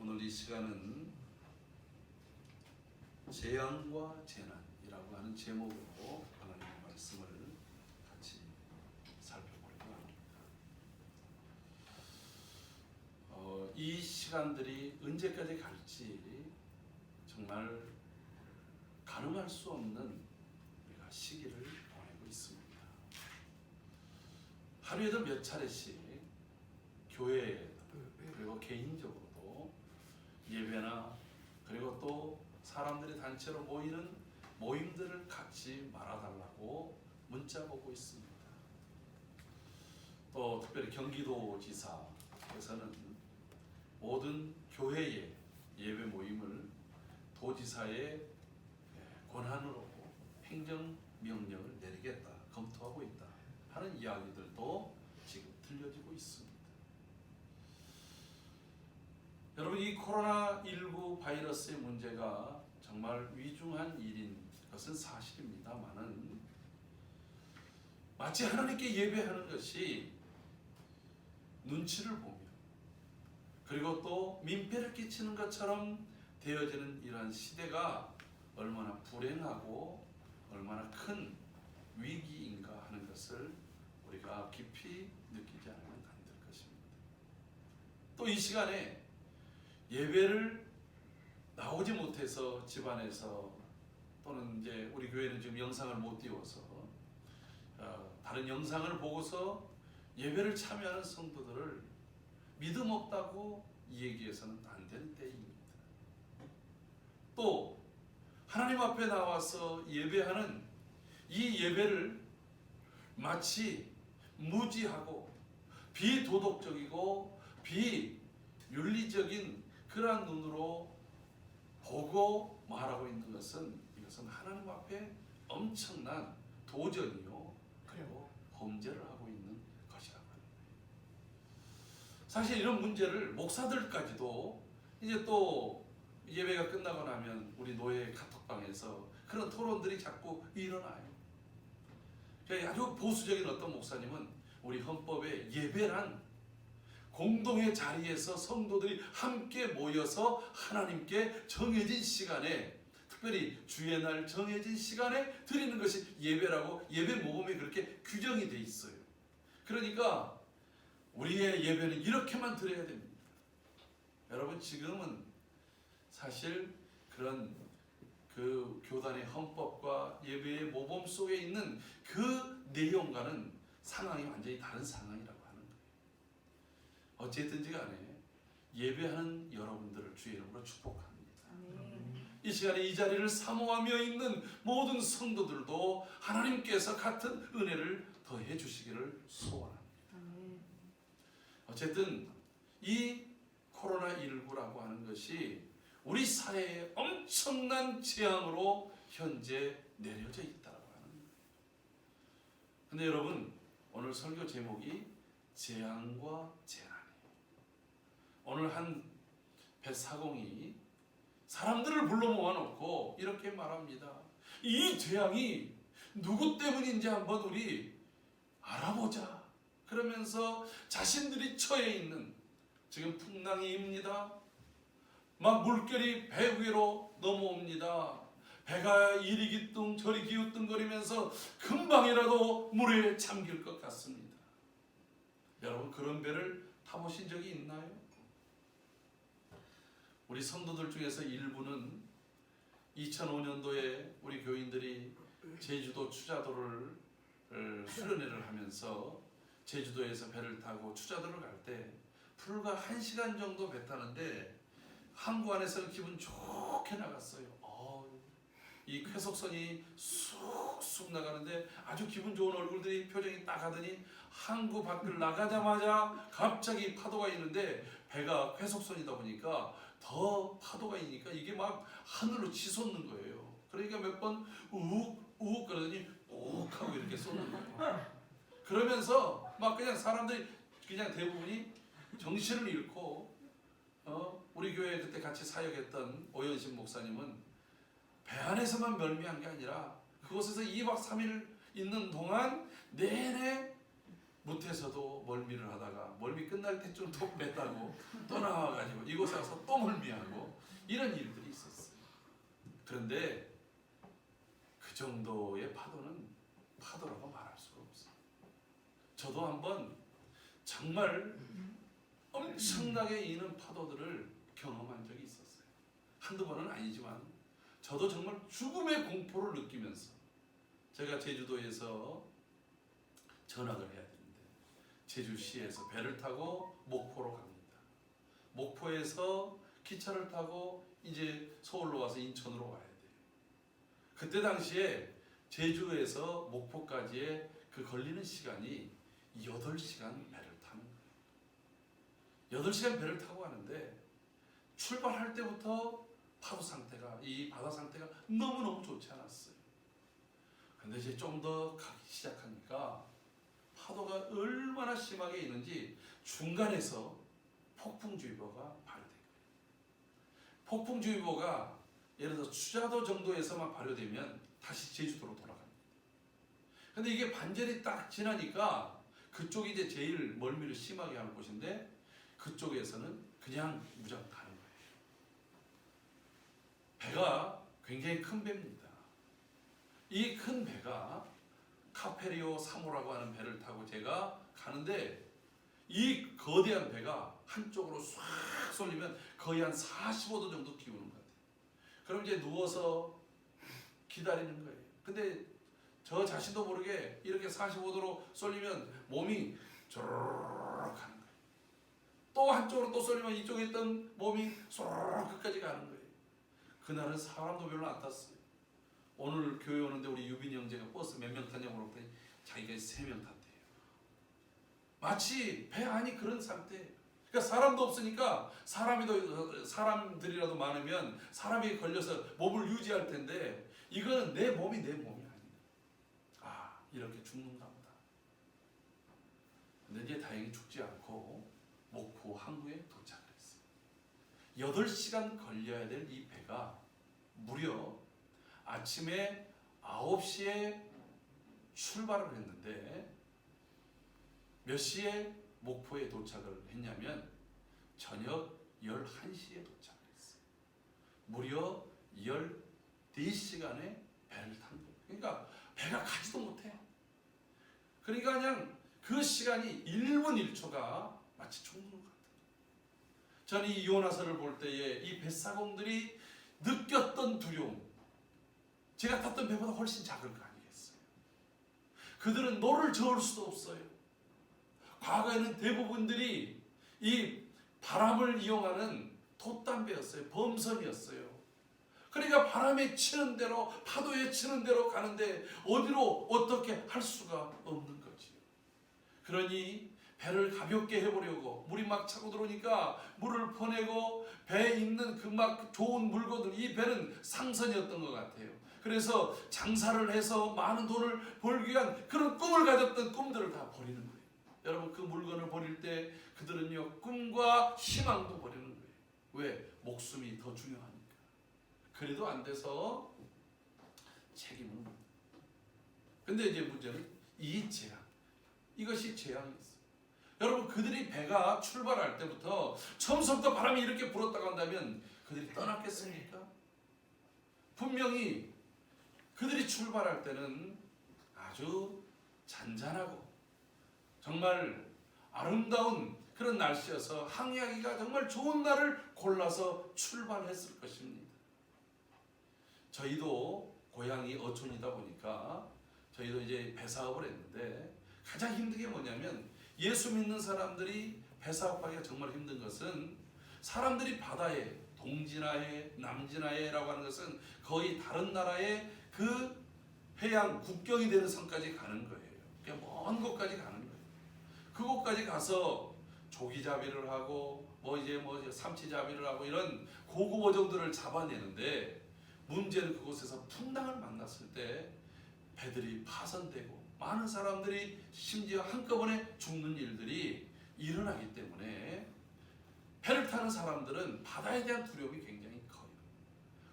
오늘 이 시간은 재앙과 재난이라고 하는 제목으로 하나님의 말씀을 같이 살펴보려고 합니다. 이 시간들이 언제까지 갈지 정말 가늠할 수 없는 우리가 시기를 보내고 있습니다. 하루에도 몇 차례씩 교회에 그리고 개인적으로도 예배나 그리고 또 사람들이 단체로 모이는 모임들을 갖지 말아달라고 문자가 오고 있습니다. 또 특별히 경기도지사에서는 모든 교회의 예배 모임을 도지사의 권한으로 행정명령을 내리겠다, 검토하고 있다 하는 이야기들도 지금 들려지고 있습니다. 여러분, 이 코로나19 바이러스의 문제가 정말 위중한 일인 것은 사실입니다만은 마치 하나님께 예배하는 것이 눈치를 보며 그리고 또 민폐를 끼치는 것처럼 되어지는 이러한 시대가 얼마나 불행하고 얼마나 큰 위기인가 하는 것을 우리가 깊이 느끼지 않으면 안 될 것입니다. 또 이 시간에 예배를 나오지 못해서 집안에서 또는 이제 우리 교회는 지금 영상을 못 띄워서 다른 영상을 보고서 예배를 참여하는 성도들을 믿음 없다고 얘기해서는 안 되는 때입니다. 또 하나님 앞에 나와서 예배하는 이 예배를 마치 무지하고 비도덕적이고 비윤리적인 그러한 눈으로 보고 말하고 있는 것은 이것은 하나님 앞에 엄청난 도전이요 그리고 범죄를 하고 있는 것이라고 합니다. 사실 이런 문제를 목사들까지도 이제 또 예배가 끝나고 나면 우리 노예 카톡방에서 그런 토론들이 자꾸 일어나요. 아주 보수적인 어떤 목사님은 우리 헌법에 예배란 공동의 자리에서 성도들이 함께 모여서 하나님께 정해진 시간에, 특별히 주의 날 정해진 시간에 드리는 것이 예배라고 예배 모범에 그렇게 규정이 돼 있어요. 그러니까 우리의 예배는 이렇게만 드려야 됩니다. 여러분, 지금은 사실 그런 그 교단의 헌법과 예배의 모범 속에 있는 그 내용과는 상황이 완전히 다른 상황이라고 하는 거예요. 어쨌든지 간에 예배하는 여러분들을 주의 이름으로 축복합니다. 이 시간에 이 자리를 사모하며 있는 모든 성도들도 하나님께서 같은 은혜를 더해 주시기를 소원합니다. 어쨌든 이 코로나19라고 하는 것이 우리 사회에 엄청난 재앙으로 현재 내려져 있다고 하는 거예요. 근데 여러분, 오늘 설교 제목이 재앙과 재난이에요. 오늘 한 배사공이 사람들을 불러 모아놓고 이렇게 말합니다. 이 재앙이 누구 때문인지 한번 우리 알아보자. 그러면서 자신들이 처해 있는 지금 풍랑이입니다. 막 물결이 배 위로 넘어옵니다. 배가 이리 기뚱 저리 기우뚱거리면서 금방이라도 물에 잠길 것 같습니다. 여러분, 그런 배를 타보신 적이 있나요? 우리 성도들 중에서 일부는 2005년도에 우리 교인들이 제주도 추자도를 수련회를 하면서 제주도에서 배를 타고 추자도를 갈 때 불과 1시간 정도 배 타는데 항구 안에서는 기분 좋게 나갔어요. 이 쾌속선이 쑥쑥 나가는데 아주 기분 좋은 얼굴들이 표정이 딱 하더니 항구 밖을 나가자마자 갑자기 파도가 있는데 배가 쾌속선이다 보니까 더 파도가 있으니까 이게 막 하늘로 치솟는 거예요. 그러니까 몇 번 우욱 그러더니 욱 하고 이렇게 쏟는 거예요. 그러면서 막 그냥 사람들이 그냥 대부분이 정신을 잃고 우리 교회에 그때 같이 사역했던 오연신 목사님은 배 안에서만 멀미한 게 아니라 그곳에서 2박 3일 있는 동안 내내 무태에서도 멀미를 하다가 멀미 끝날 때쯤 또 뺐다고 또 나와가지고 이곳에 와서 또 멀미하고 이런 일들이 있었어요. 그런데 그 정도의 파도는 파도라고 말할 수가 없어요. 저도 한번 정말 엄청나게 이는 파도들을 경험한 적이 있었어요. 한두 번은 아니지만 저도 정말 죽음의 공포를 느끼면서 제가 제주도에서 전학을 해야 되는데 제주시에서 배를 타고 목포로 갑니다. 목포에서 기차를 타고 이제 서울로 와서 인천으로 와야 돼요. 그때 당시에 제주에서 목포까지의 그 걸리는 시간이 8시간 배를 타는 거예요. 8시간 배를 타고 가는데 출발할 때부터 파도 상태가, 이 바다 상태가 너무너무 좋지 않았어요. 근데 이제 좀 더 가기 시작하니까 파도가 얼마나 심하게 있는지 중간에서 폭풍주의보가 발효된 거예요. 폭풍주의보가 예를 들어 추자도 정도에서만 발효되면 다시 제주도로 돌아갑니다. 근데 이게 반절이 딱 지나니까 그쪽이 이제 제일 멀미를 심하게 하는 곳인데 그쪽에서는 그냥 무작 가는 거예요. 배가 굉장히 큰 배입니다. 이 큰 배가 카페리오 3호라고 하는 배를 타고 제가 가는데 이 거대한 배가 한쪽으로 swag 쏠리면 거의 한 45도 정도 기우는 것 같아요. 그럼 이제 누워서 기다리는 거예요. 근데 저 자신도 모르게 이렇게 45도로 쏠리면 몸이 쪼르륵 하는 거예요. 또 한쪽으로 또 쏠리면 이쪽에 있던 몸이 쏘르륵 끝까지 가는 거예요. 그날은 사람도 별로 안 탔어요. 오늘 교회 오는데 우리 유빈이 형제가 버스 몇 명 타냐고 물어봤더니 자기가 3명 탔대요. 마치 배 안이 그런 상태예요. 그러니까 사람도 없으니까 사람들이라도 많으면 사람이 걸려서 몸을 유지할 텐데 이거는 내 몸이 아니다. 아, 이렇게 죽는가 보다. 근데 이제 다행히 죽지 않고 목포 항구에 도착을 했어요. 8시간 걸려야 될 이 배가 무려 아침에 9시에 출발을 했는데 몇 시에 목포에 도착을 했냐면 저녁 11시에 도착을 했어요. 무려 14시간의 배를 탄 거예요. 그러니까 배가 가지도 못해요. 그러니까 그냥 그 시간이 1분 1초가 마치 죽는 것 같아요. 저는 이 요나서를 볼 때에 이 뱃사공들이 느꼈던 두려움, 제가 탔던 배보다 훨씬 작을 거 아니겠어요. 그들은 노를 저을 수도 없어요. 과거에는 대부분들이 이 바람을 이용하는 돛담배였어요. 범선이었어요. 그러니까 바람에 치는 대로, 파도에 치는 대로 가는데 어디로 어떻게 할 수가 없는 거지요. 그러니 배를 가볍게 해보려고 물이 막 차고 들어오니까 물을 퍼내고 배에 있는 그 막 좋은 물건들, 이 배는 상선이었던 것 같아요. 그래서 장사를 해서 많은 돈을 벌기 위한 그런 꿈을 가졌던 꿈들을 다 버리는 거예요. 여러분, 그 물건을 버릴 때 그들은요, 꿈과 희망도 버리는 거예요. 왜? 목숨이 더 중요하니까. 그래도 안 돼서 책임을 묻는 거예요. 근데 이제 문제는 이 재앙, 이것이 재앙이었어요. 여러분, 그들이 배가 출발할 때부터 처음부터 바람이 이렇게 불었다고 한다면 그들이 떠났겠습니까? 분명히 그들이 출발할 때는 아주 잔잔하고 정말 아름다운 그런 날씨여서 항해하기가 정말 좋은 날을 골라서 출발했을 것입니다. 저희도 고향이 어촌이다 보니까 저희도 이제 배사업을 했는데 가장 힘든 게 뭐냐면 예수 믿는 사람들이 배사업하기가 정말 힘든 것은 사람들이 바다에 동진하에 남진하에라고 하는 것은 거의 다른 나라의 그 해양 국경이 되는 선까지 가는 거예요. 그냥 먼 곳까지 가는 거예요. 그곳까지 가서 조기잡이를 하고 삼치잡이를 하고 이런 고급 어종들을 잡아내는데 문제는 그곳에서 풍랑을 만났을 때 배들이 파손되고 많은 사람들이 심지어 한꺼번에 죽는 일들이 일어나기 때문에 배를 타는 사람들은 바다에 대한 두려움이 굉장히 커요.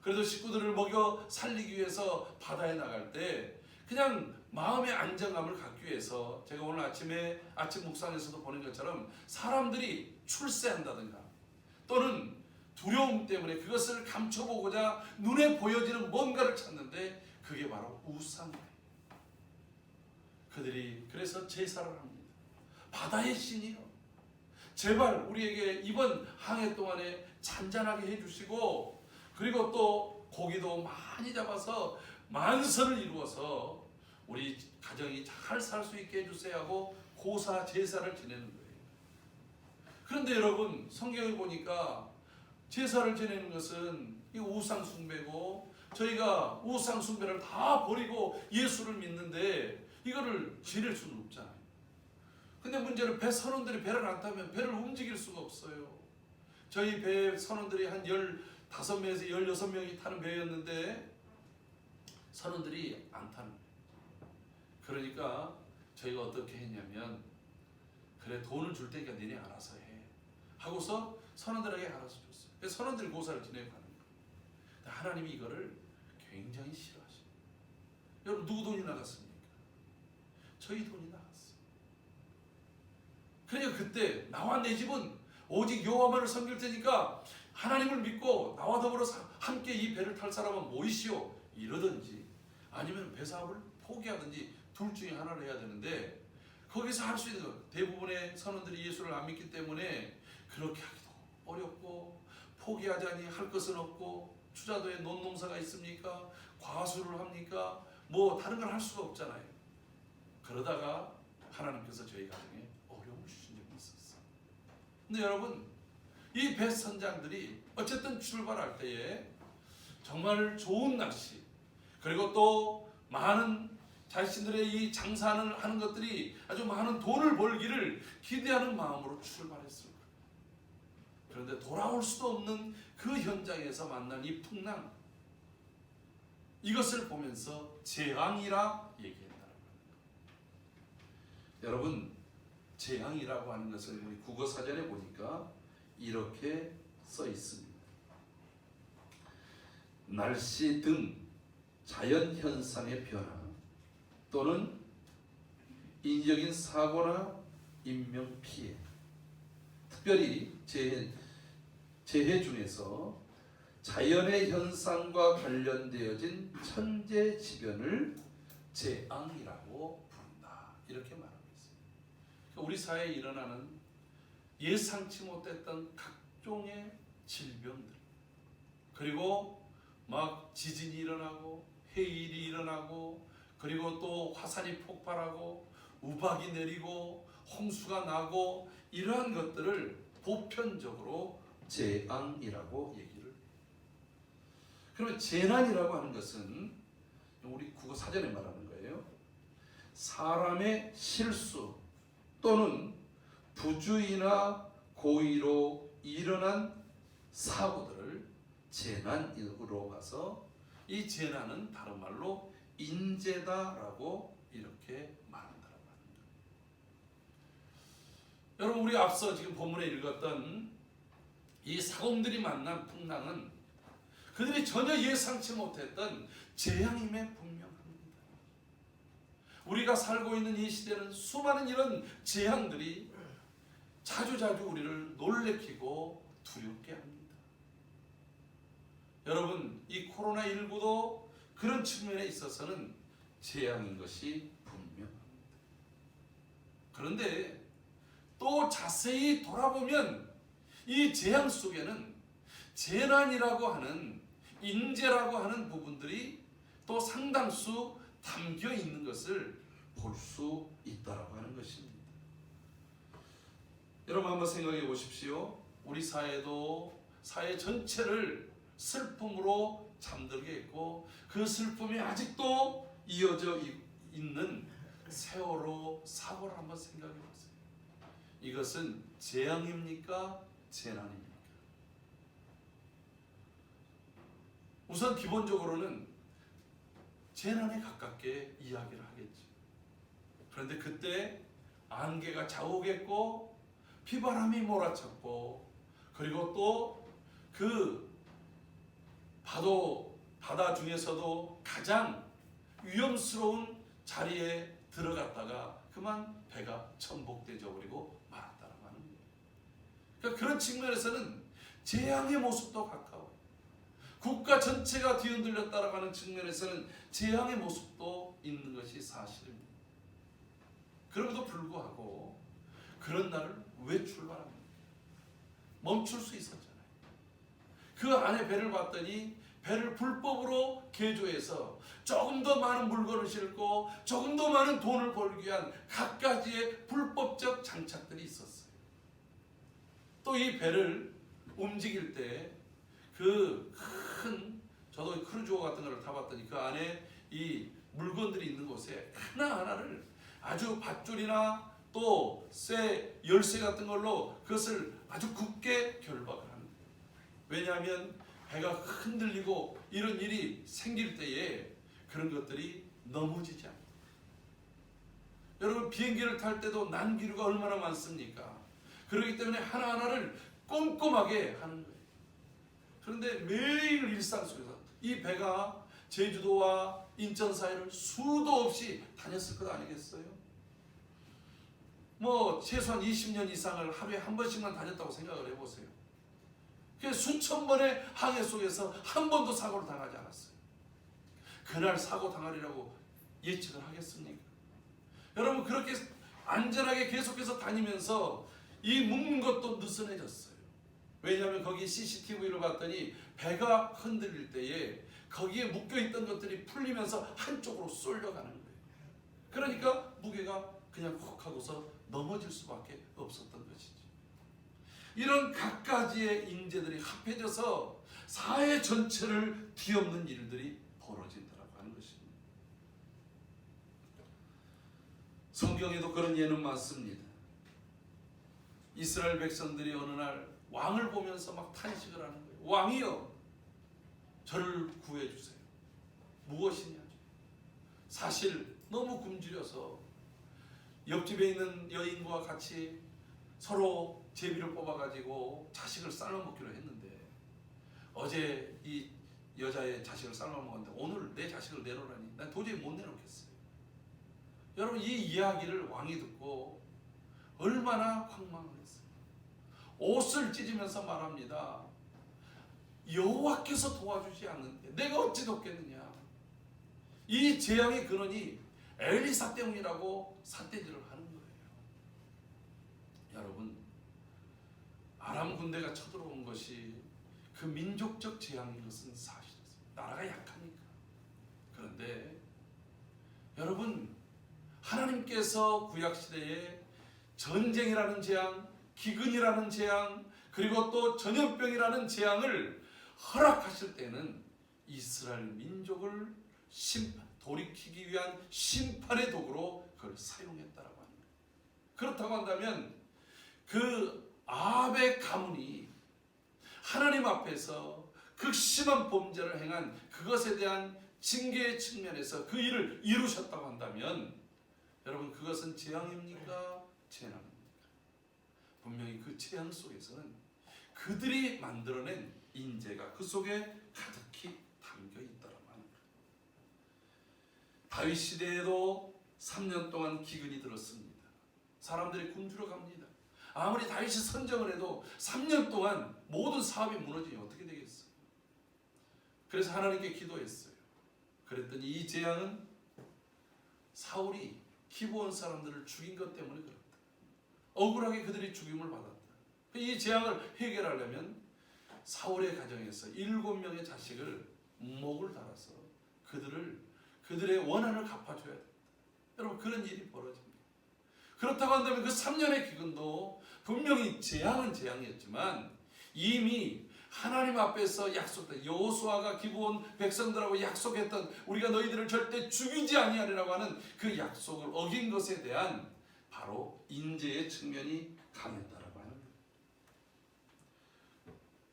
그래서 식구들을 먹여 살리기 위해서 바다에 나갈 때 그냥 마음의 안정감을 갖기 위해서 제가 오늘 아침에 아침 묵상에서도 보는 것처럼 사람들이 출세한다든가 또는 두려움 때문에 그것을 감춰보고자 눈에 보여지는 뭔가를 찾는데 그게 바로 우상이에요. 그들이 그래서 제사를 합니다. 바다의 신이요, 제발 우리에게 이번 항해 동안에 잔잔하게 해주시고 그리고 또 고기도 많이 잡아서 만선을 이루어서 우리 가정이 잘 살 수 있게 해주세요 하고 고사 제사를 지내는 거예요. 그런데 여러분 성경에 보니까 제사를 지내는 것은 이 우상 숭배고 저희가 우상 숭배를 다 버리고 예수를 믿는데 이거를 지낼 수는 없잖아요. 근데 문제는 배 선원들이 배를 안 타면 배를 움직일 수가 없어요. 저희 배 선원들이 한 15명에서 16명이 타는 배였는데 선원들이 안 타는 거예요. 그러니까 저희가 어떻게 했냐면 그래 돈을 줄 테니까 니네 알아서 해 하고서 선원들에게 알아서 줬어요. 그래서 선원들이 고사를 지내고 가는 거예요. 하나님이 이거를 굉장히 싫어하시죠. 여러분 누구 돈이 나갔습니까? 저희 돈이 나갔어요. 그러니까 그때 나와 내 집은 오직 여호와만을 섬길 테니까 하나님을 믿고 나와 더불어 함께 이 배를 탈 사람은 모이시오 이러든지 아니면 배 사업을 포기하든지 둘 중에 하나를 해야 되는데 거기서 할 수 있는 것 대부분의 선원들이 예수를 안 믿기 때문에 그렇게 하기도 어렵고 포기하자니 할 것은 없고 추자도에 논농사가 있습니까? 과수를 합니까? 뭐 다른 걸 할 수가 없잖아요. 그러다가 하나님께서 저희 가정에 어려움을 주신 적이 있었어요. 근데 여러분 이 배 선장들이 어쨌든 출발할 때에 정말 좋은 날씨 그리고 또 많은 자신들의 이 장사하는 것들이 아주 많은 돈을 벌기를 기대하는 마음으로 출발했을 거예요. 그런데 돌아올 수도 없는 그 현장에서 만난 이 풍랑 이것을 보면서 재앙이라 얘기했다는 거예요. 여러분 재앙이라고 하는 것을 우리 국어사전에 보니까 이렇게 써 있습니다. 날씨 등 자연현상의 변화 또는 인적인 사고나 인명피해 특별히 재해 중에서 자연의 현상과 관련되어진 천재지변을 재앙이라고 부른다 이렇게 말하고 있습니다. 우리 사회에 일어나는 예상치 못했던 각종의 질병들 그리고 막 지진이 일어나고 해일이 일어나고 그리고 또 화산이 폭발하고 우박이 내리고 홍수가 나고 이러한 것들을 보편적으로 재앙이라고 얘기를 해요. 그러면 재난이라고 하는 것은 우리 국어 사전에 말하는 거예요. 사람의 실수 또는 부주의나 고의로 일어난 사고들을 재난으로 가서 이 재난은 다른 말로 인재다라고 이렇게 말한다라고 하는 거예요. 여러분 우리 앞서 지금 본문에 읽었던 이 사공들이 만난 풍랑은 그들이 전혀 예상치 못했던 재앙임에 분명합니다. 우리가 살고 있는 이 시대는 수많은 이런 재앙들이 자주자주 우리를 놀래키고 두렵게 합니다. 여러분 이 코로나19도 그런 측면에 있어서는 재앙인 것이 분명합니다. 그런데 또 자세히 돌아보면 이 재앙 속에는 재난이라고 하는 인재라고 하는 부분들이 또 상당수 담겨 있는 것을 볼 수 있다라고 하는 것입니다. 여러분 한번 생각해 보십시오. 우리 사회도 사회 전체를 슬픔으로 잠들게 했고 그 슬픔이 아직도 이어져 있는 세월호 사고를 한번 생각해 보세요. 이것은 재앙입니까? 재난입니까? 우선 기본적으로는 재난에 가깝게 이야기를 하겠죠. 그런데 그때 안개가 자욱했고 비바람이 몰아쳤고 그리고 또 그 바다 중에서도 가장 위험스러운 자리에 들어갔다가 그만 배가 전복되져 버리고 말았다라고 하는 거예요. 그러니까 그런 측면에서는 재앙의 모습도 가까워요. 국가 전체가 뒤흔들렸다라고 하는 측면에서는 재앙의 모습도 있는 것이 사실입니다. 그럼에도 불구하고 그런 날을 왜 출발합니까? 멈출 수 있었잖아요. 그 안에 배를 봤더니 배를 불법으로 개조해서 조금 더 많은 물건을 싣고 조금 더 많은 돈을 벌기 위한 갖가지의 불법적 장착들이 있었어요. 또 이 배를 움직일 때 그 큰, 저도 크루즈호 같은 거를 타봤더니 그 안에 이 물건들이 있는 곳에 하나하나를 아주 밧줄이나 또 쇠, 열쇠 같은 걸로 그것을 아주 굳게 결박을 하는 거예요. 왜냐하면 배가 흔들리고 이런 일이 생길 때에 그런 것들이 넘어지지 않아요. 여러분 비행기를 탈 때도 난기류가 얼마나 많습니까? 그렇기 때문에 하나하나를 꼼꼼하게 하는 거예요. 그런데 매일 일상 속에서 이 배가 제주도와 인천 사이를 수도 없이 다녔을 것 아니겠어요? 뭐 최소한 20년 이상을 하루에 한 번씩만 다녔다고 생각을 해보세요. 수천 번의 항해 속에서 한 번도 사고를 당하지 않았어요. 그날 사고 당하리라고 예측을 하겠습니까? 여러분 그렇게 안전하게 계속해서 다니면서 이 묵는 것도 느슨해졌어요. 왜냐하면 거기 CCTV를 봤더니 배가 흔들릴 때에 거기에 묶여있던 것들이 풀리면서 한쪽으로 쏠려가는 거예요. 그러니까 무게가 그냥 훅 하고서 넘어질 수밖에 없었던 것이죠. 이런 갖가지의 인재들이 합해져서 사회 전체를 뒤엎는 일들이 벌어진다라고 하는 것입니다. 성경에도 그런 예는 많습니다. 이스라엘 백성들이 어느 날 왕을 보면서 막 탄식을 하는 거예요. 왕이여, 저를 구해주세요. 무엇이냐? 사실 너무 굶주려서 옆집에 있는 여인과 같이 서로 제비를 뽑아가지고 자식을 삶아먹기로 했는데 어제 이 여자의 자식을 삶아먹었는데 오늘 내 자식을 내놓으라니 난 도저히 못 내놓겠어요. 여러분 이 이야기를 왕이 듣고 얼마나 황망했어요. 옷을 찢으면서 말합니다. 여호와께서 도와주지 않는데 내가 어찌 돕겠느냐. 이 재앙의 근원이 엘리사 때문이라고 삿대질을 하는 거예요. 여러분 아람 군대가 쳐들어온 것이 그 민족적 재앙인 것은 사실이었어요. 나라가 약하니까. 그런데 여러분 하나님께서 구약시대에 전쟁이라는 재앙, 기근이라는 재앙, 그리고 또 전염병이라는 재앙을 허락하실 때는 이스라엘 민족을 돌이키기 위한 심판의 도구로 그걸 사용했다라고 합니다. 그렇다고 한다면 그 아합의 가문이 하나님 앞에서 극심한 범죄를 행한 그것에 대한 징계의 측면에서 그 일을 이루셨다고 한다면 여러분 그것은 재앙입니까? 재난입니까? 분명히 그 재앙 속에서는 그들이 만들어낸 인재가 그 속에 가득히 담겨 있다라고 하는 거예요. 다윗 시대에도 3년 동안 기근이 들었습니다. 사람들이 굶주려 갑니다. 아무리 다윗이 선정을 해도 3년 동안 모든 사업이 무너지면 어떻게 되겠어요? 그래서 하나님께 기도했어요. 그랬더니 이 재앙은 사울이 기브온 사람들을 죽인 것 때문에 그렇다. 억울하게 그들이 죽임을 받았다. 이 재앙을 해결하려면 사울의 가정에서 7명의 자식을 목을 달아서 그들의 원한을 갚아줘야 된다. 여러분 그런 일이 벌어집니다. 그렇다고 한다면 그 3년의 기근도 분명히 재앙은 재앙이었지만 이미 하나님 앞에서 약속된 여호수아가 기브온 백성들하고 약속했던 우리가 너희들을 절대 죽이지 아니하리라고 하는 그 약속을 어긴 것에 대한 바로 인재의 측면이 강했다라고 하는 거예요.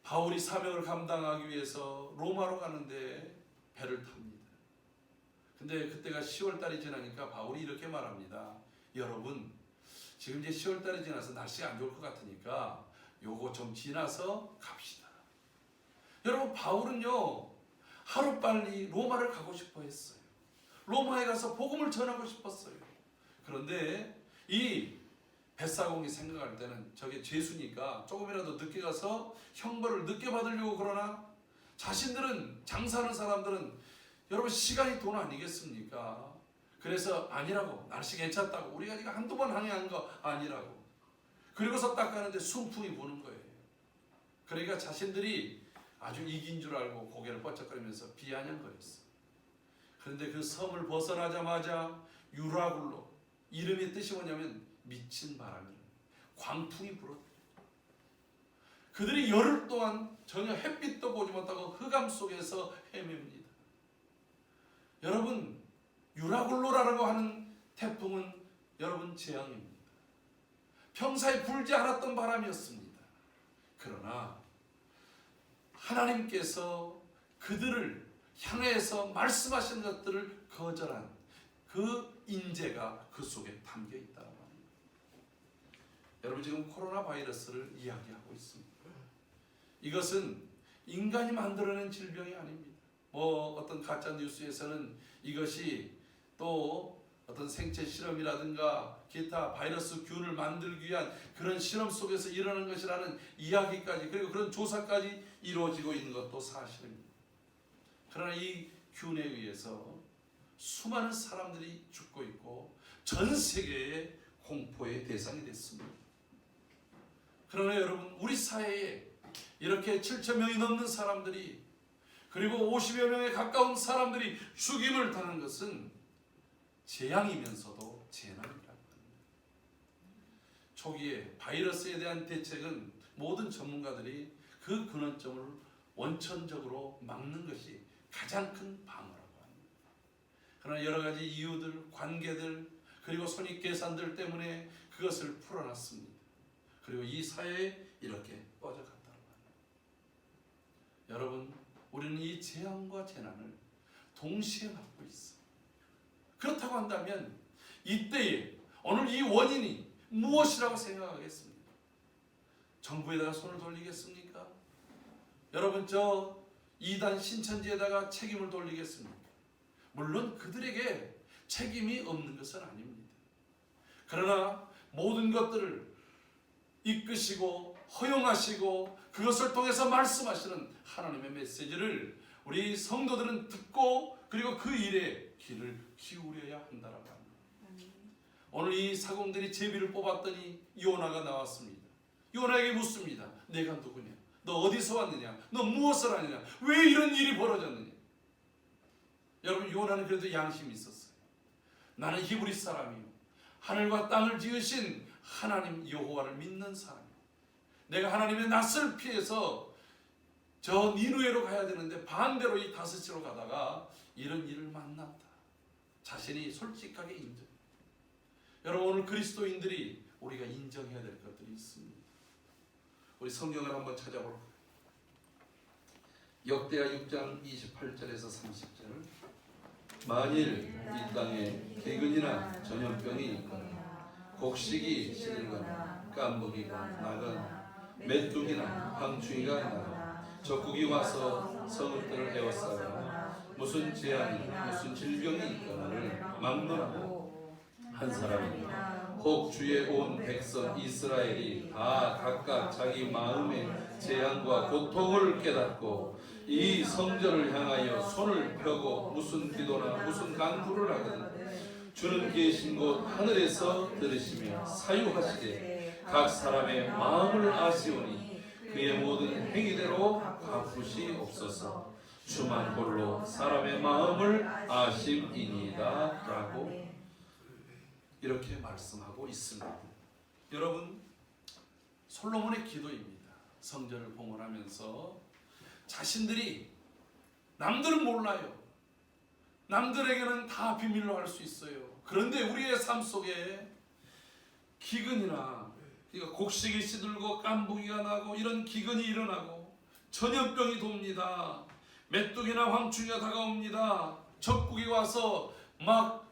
바울이 사명을 감당하기 위해서 로마로 가는데 배를 탑니다. 근데 그때가 10월달이 지나니까 바울이 이렇게 말합니다. 여러분 지금 이제 10월달이 지나서 날씨가 안 좋을 것 같으니까 요거 좀 지나서 갑시다. 여러분 바울은요 하루빨리 로마를 가고 싶어 했어요. 로마에 가서 복음을 전하고 싶었어요. 그런데 이 벳사공이 생각할 때는 저게 죄수니까 조금이라도 늦게 가서 형벌을 늦게 받으려고, 그러나 자신들은, 장사하는 사람들은 여러분 시간이 돈 아니겠습니까? 그래서 아니라고, 날씨 괜찮다고, 우리가 이거 한두 번 항해한 거 아니라고. 그리고서 딱 가는데 순풍이 부는 거예요. 그러니까 자신들이 아주 이긴 줄 알고 고개를 뻗쩍거리면서 비아냥거렸어. 그런데 그 섬을 벗어나자마자 유라굴로, 이름의 뜻이 뭐냐면 미친 바람이라, 광풍이 불었다. 그들이 열흘 동안 전혀 햇빛도 보지 못하고 흑암 속에서 헤맵니다. 여러분, 유라굴로라고 하는 태풍은 여러분 재앙입니다. 평사에 불지 않았던 바람이었습니다. 그러나 하나님께서 그들을 향해서 말씀하신 것들을 거절한 그 인재가 그 속에 담겨 있다고 합니다. 여러분, 지금 코로나 바이러스를 이야기하고 있습니다. 이것은 인간이 만들어낸 질병이 아닙니다. 어떤 가짜 뉴스에서는 이것이 또 어떤 생체 실험이라든가 기타 바이러스 균을 만들기 위한 그런 실험 속에서 일어나는 것이라는 이야기까지, 그리고 그런 조사까지 이루어지고 있는 것도 사실입니다. 그러나 이 균에 의해서 수많은 사람들이 죽고 있고 전 세계의 공포의 대상이 됐습니다. 그러나 여러분, 우리 사회에 이렇게 7천 명이 넘는 사람들이, 그리고 50여 명에 가까운 사람들이 죽임을 당한 것은 재앙이면서도 재난이라고 합니다. 초기에 바이러스에 대한 대책은 모든 전문가들이 그 근원점을 원천적으로 막는 것이 가장 큰 방어라고 합니다. 그러나 여러 가지 이유들, 관계들, 그리고 손익계산들 때문에 그것을 풀어놨습니다. 그리고 이 사회에 이렇게 뻗어갔다고 합니다. 여러분, 우리는 이 재앙과 재난을 동시에 받고 있어요. 그렇다고 한다면 이때에 오늘 이 원인이 무엇이라고 생각하겠습니까? 정부에다가 손을 돌리겠습니까? 여러분, 저 이단 신천지에다가 책임을 돌리겠습니까? 물론 그들에게 책임이 없는 것은 아닙니다. 그러나 모든 것들을 이끄시고 허용하시고 그것을 통해서 말씀하시는 하나님의 메시지를 우리 성도들은 듣고, 그리고 그 일에 귀를 기울여야 한다라고 합니다. 오늘 이 사공들이 제비를 뽑았더니 요나가 나왔습니다. 요나에게 묻습니다. 내가 누구냐? 너 어디서 왔느냐? 너 무엇을 하느냐? 왜 이런 일이 벌어졌느냐? 여러분, 요나는 그래도 양심이 있었어요. 나는 히브리 사람이요, 하늘과 땅을 지으신 하나님 여호와를 믿는 사람이요, 내가 하나님의 낯을 피해서 저 니누에로 가야 되는데 반대로 이 다스시로 가다가 이런 일을 만났다. 자신이 솔직하게 인정. 여러분, 오늘 그리스도인들이 우리가 인정해야 될 것들이 있습니다. 우리 성경을 한번 찾아볼까요? 역대하 6장 28절에서 30절. 만일 이 땅에 기근이나 전염병이 있거나 곡식이 시들거나 깐부기가 나거나 메뚜기나 방충이가 나거나 적국이 와서 성읍들을 에워싸거나 무슨 재앙이 무슨 질병이 있거나를 막론하고 한 사람이 혹 주의 온 백성 이스라엘이 다 각각 자기 마음의 재앙과 고통을 깨닫고 이 성전을 향하여 손을 펴고 무슨 기도나 무슨 간구를 하거든 주는 계신 곳 하늘에서 들으시며 사유하시되 각 사람의 마음을 아시오니 그의 모든 행위대로 갚으시옵소서. 주만 홀로 사람의 마음을 아심이니이다 라고 이렇게 말씀하고 있습니다. 여러분, 솔로몬의 기도입니다. 성전을 봉헌하면서 자신들이, 남들은 몰라요, 남들에게는 다 비밀로 할 수 있어요. 그런데 우리의 삶 속에 기근이나, 그러니까 곡식이 시들고 깐부기가 나고 이런 기근이 일어나고 전염병이 돕니다. 메뚜기나 황충이가 다가옵니다. 적국이 와서 막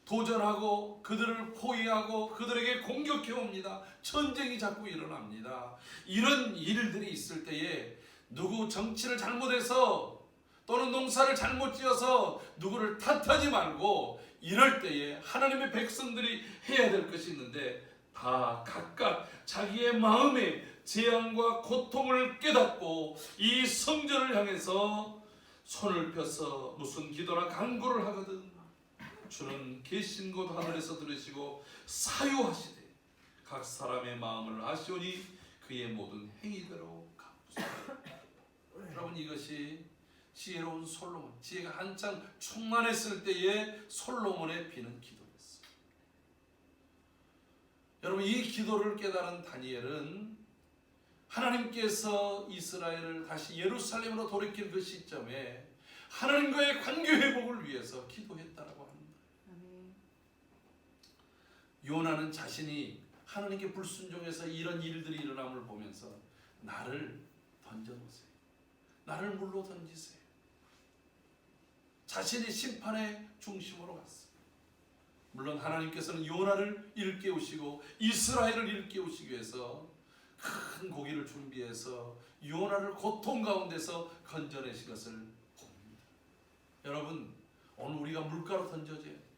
도전하고 그들을 포위하고 그들에게 공격해 옵니다. 전쟁이 자꾸 일어납니다. 이런 일들이 있을 때에 누구 정치를 잘못해서 또는 농사를 잘못 지어서 누구를 탓하지 말고 이럴 때에 하나님의 백성들이 해야 될 것이 있는데 다 각각 자기의 마음의 재앙과 고통을 깨닫고 이 성전을 향해서 손을 펴서 무슨 기도나 간구를 하거든 주는 계신 곳 하늘에서 들으시고 사유하시되 각 사람의 마음을 아시오니 그의 모든 행위대로 갚으소서. 여러분, 이것이 지혜로운 솔로몬, 지혜가 한창 충만했을 때의 솔로몬의 비는 기도였어요. 여러분, 이 기도를 깨달은 다니엘은 하나님께서 이스라엘을 다시 예루살렘으로 돌이킬 그 시점에 하나님과의 관계 회복을 위해서 기도했다라고 합니다. 요나는 자신이 하나님께 불순종해서 이런 일들이 일어남을 보면서 나를 던져놓으세요. 나를 물로 던지세요. 자신이 심판의 중심으로 갔어요. 물론 하나님께서는 요나를 일깨우시고 이스라엘을 일깨우시기 위해서 큰 고기를 준비해서 요나를 고통 가운데서 건져내신 것을 봅니다. 여러분, 오늘 우리가 물가로 던져져야 돼요.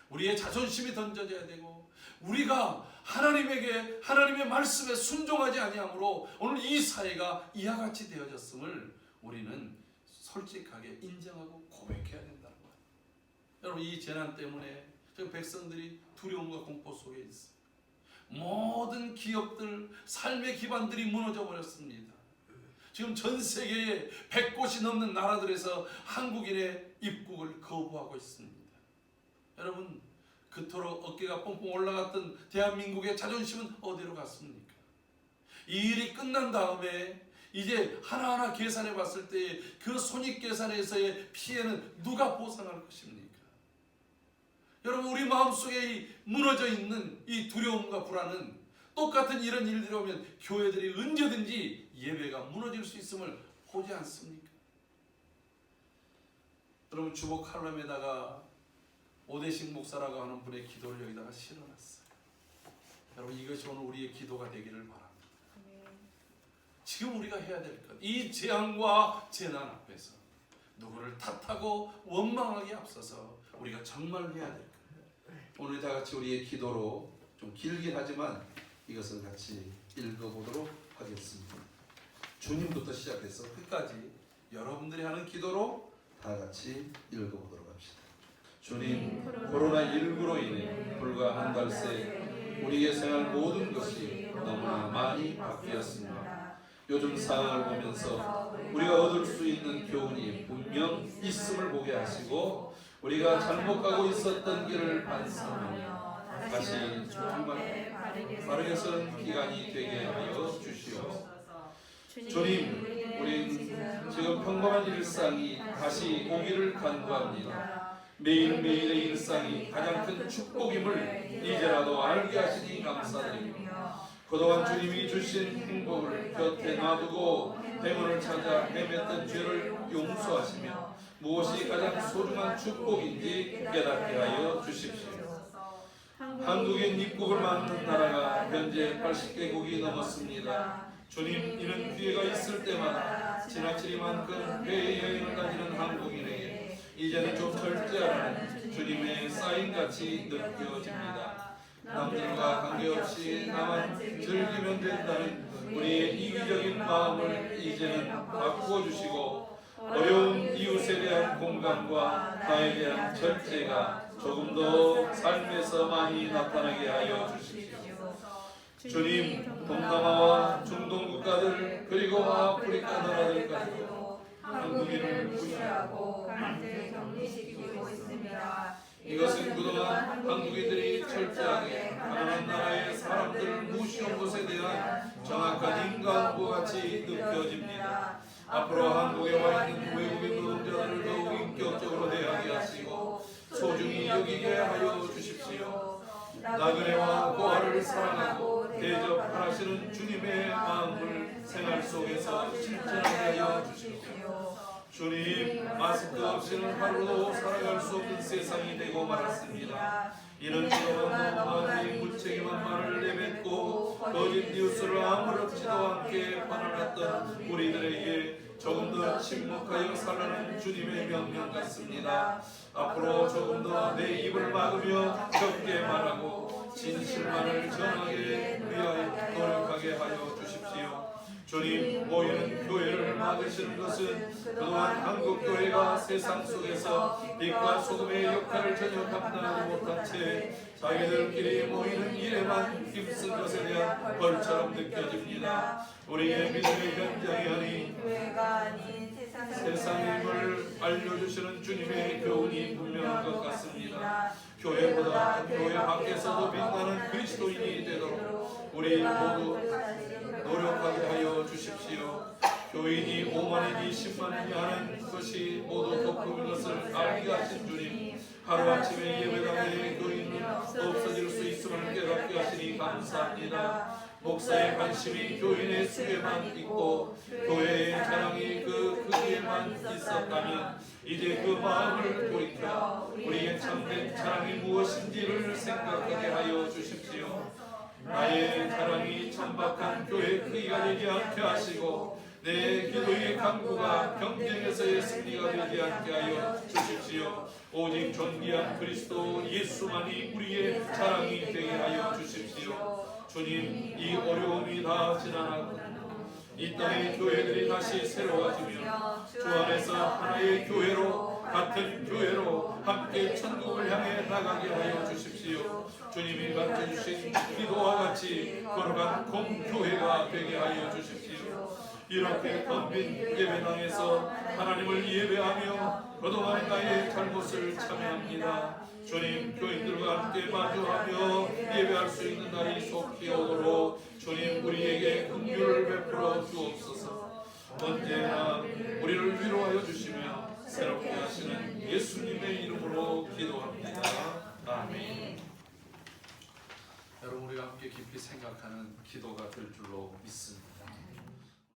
우리의 자존심이 던져져야 되고 우리가 하나님에게 하나님의 말씀에 순종하지 아니하므로 오늘 이 사회가 이와 같이 되어졌음을 우리는 솔직하게 인정하고 고백해야 된다는 거예요. 여러분, 이 재난 때문에 백성들이 두려움과 공포 속에 있어요. 모든 기업들, 삶의 기반들이 무너져 버렸습니다. 지금 전 세계에 100곳이 넘는 나라들에서 한국인의 입국을 거부하고 있습니다. 여러분, 그토록 어깨가 뻥뻥 올라갔던 대한민국의 자존심은 어디로 갔습니까? 이 일이 끝난 다음에 이제 하나하나 계산해 봤을 때 그 손익계산에서의 피해는 누가 보상할 것입니까? 여러분, 우리 마음속에 이 무너져 있는 이 두려움과 불안은 똑같은 이런 일들이 오면 교회들이 언제든지 예배가 무너질 수 있음을 보지 않습니까? 여러분, 주복 칼럼에다가 오대식 목사라고 하는 분의 기도를 여기다가 실어놨어요. 여러분, 이것이 오늘 우리의 기도가 되기를 바랍니다. 지금 우리가 해야 될 것, 이 재앙과 재난 앞에서 누구를 탓하고 원망하기 앞서서 우리가 정말 해야 될 것, 오늘 다 같이 우리의 기도로 좀 길긴 하지만 이것을 같이 읽어보도록 하겠습니다. 주님부터 시작해서 끝까지 여러분들이 하는 기도로 다 같이 읽어보도록 합시다. 주님, 코로나19로 인해 불과 한 달 새 우리의 생활 모든 것이 너무나 많이 바뀌었습니다. 요즘 상황을 보면서 우리가 얻을 수 있는 교훈이 분명 있음을 보게 하시고 우리가 잘못 가고 있었던 길을 반성하며 다시 정말 바르게 선 기간이 되게 하여 주시옵소서. 주님, 우린 지금 평범한 일상이 다시 오기를 간구합니다. 매일매일의 일상이 가장 큰 축복임을 이제라도 알게 하시니 감사드립니다. 그동안 주님이 주신 행복을 곁에 놔두고 행운을 찾아 헤맸던 죄를 용서하시며 무엇이 가장 소중한 축복인지 깨닫게 하여 주십시오. 한국인 입국을 막는 나라가 현재 80개국이 넘었습니다. 주님, 이런 기회가 있을 때마다 지나치리만큼 해외여행을 다니는 한국인에게 이제는 좀 절제하라는 주님의 사인같이 느껴집니다. 남들과 관계없이 나만 즐기면 된다는 우리의 이기적인 마음을 이제는 바꾸어주시고 어려운 이웃에 대한 공감과 나에 대한 절제가 조금 더 삶에서 많이 나타나게 하여 주십시오. 주님, 동남아와 중동 국가들 그리고 아프리카 나라들까지도 한국인을 무시하고 강제 격리시키고 있습니다. 이것은 그동안 한국인들이 철저하게 가난한 나라의 사람들을 무시한 것에 대한 정확한 인과응보 같이 느껴집니다. 앞으로 한국에 와 있는 외국인 노동자들을 더욱 인격적으로 대하게 하시고 소중히 여기게 하여 주십시오. 나그네와 고아를 사랑하고 대접하시는 주님의 마음을 생활 속에서 실천하게 하여 주십시오. 주님, 마스크 없이는 하루도 살아갈 수 없는 세상이 되고 말았습니다. 이런 저런 너무나니 무책임한 말을 내뱉고 거짓 뉴스를 아무렇지도 않게 퍼나갔던 우리들에게 조금 더 침묵하여 살라는 주님의 명령 같습니다. 앞으로 조금 더 내 입을 막으며 적게 말하고 진실만을 전하게 위하여 노력하게 하여 주십시오. 주님, 모이는 교회를 막으시는 것은 그동안 한국 교회가 세상 속에서 빛과 소금의 역할을 전혀 감당하지 못한 채 자기들끼리 모이는 일에만 힘쓴 것에 대한 벌처럼 느껴집니다. 우리의 믿음의 현장이 아닌 교회가 아닌 세상의 힘을 알려주시는 주님의 교훈이 분명한 것 같습니다. 교회보다 교회 밖에서도 빛나는 그리스도인이 되도록 우리 모두 노력하게 하여 주십시오. 교인이 5만이니 10만이니 하는 것이 모두 독급인 것을 알게 하신 주님, 하루아침에 예배당의 교인은 없어질 수 있음을 깨닫게 하시니 감사합니다. 목사의 관심이 교인의 수에만 있고 교회의 자랑이 그 크기에만 있었다면 이제 그 마음을 돌이켜 우리의 참된 자랑이 무엇인지를 생각하게 하여 주십시오. 나의 자랑이 천박한 교회 크기가 되지 않게 하시고 내 기도의 강구가 경쟁에서의 승리가 되지 않게 하여 주십시오. 오직 존귀한 그리스도 예수만이 우리의 자랑이 되게 하여 주십시오. 주님, 이 어려움이 다 지나가고 이 땅의 교회들이 다시 새로워지며 주 안에서 하나의 교회로, 같은 교회로 함께 천국을 향해 나가게 하여 주십시오. 주님이 가르쳐주신 기도와 같이 걸어간 공교회가 되게 하여 주십시오. 이렇게 덤빈 예배당에서 하나님을 예배하며 그동안 나의 잘못을 참여합니다. 주님, 교인들과 함께 마주하며 예배할 수 있는 날이 속히 오도록 주님 우리에게 긍휼을 베풀어 주옵소서. 언제나 우리를 위로하여 주시며 새롭게 하시는 예수님의 이름으로 기도합니다. 아멘. 여러분, 우리가 함께 깊이 생각하는 기도가 될 줄로 믿습니다.